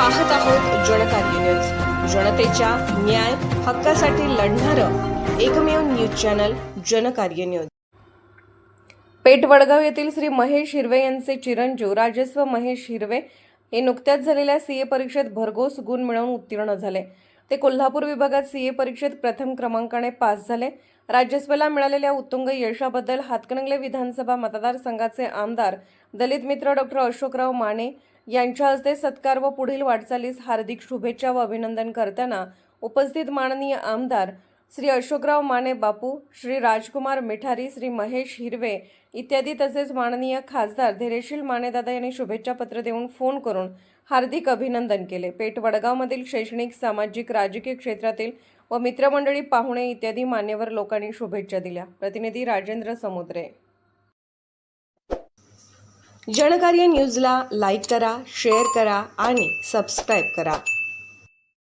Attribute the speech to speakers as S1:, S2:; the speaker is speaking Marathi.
S1: पाहत आहोत जनकार्य न्यूज, जनतेच्या न्याय हक्कासाठी लढणारं एकमेव न्यूज चॅनल जनकार्य न्यूज। पेठ वडगाव येथील श्री महेश हिरवे यांचे चिरंजीव राजस्व महेश हिरवे हे नुकत्याच झालेल्या सीए परीक्षेत भरघोस गुण मिळवून उत्तीर्ण झाले। ते कोल्हापूर विभागात सीए परीक्षेत प्रथम क्रमांकाने पास झाले। राजस्वला मिळालेल्या उत्तुंग यशाबद्दल हातकणंगले विधानसभा मतदारसंघाचे आमदार दलित मित्र डॉ. अशोकराव माने यांच्या हस्ते सत्कार व पुढील वाटचालीस हार्दिक शुभेच्छा व अभिनंदन करताना उपस्थित माननीय आमदार श्री अशोकराव माने बापू, श्री राजकुमार मिठारी, श्री महेश हिरवे इत्यादी तसेच माननीय खासदार धैर्यशील मानेदादा यांनी शुभेच्छा पत्र देऊन फोन करून हार्दिक अभिनंदन केले। पेठ वडगावमधील शैक्षणिक, सामाजिक, राजकीय क्षेत्रातील व मित्रमंडळी, पाहुणे इत्यादी मान्यवर लोकांनी शुभेच्छा दिल्या। प्रतिनिधी राजेंद्र समुद्रे। जनकार्य न्यूजला लाईक करा, शेअर करा आणि सबस्क्राईब करा।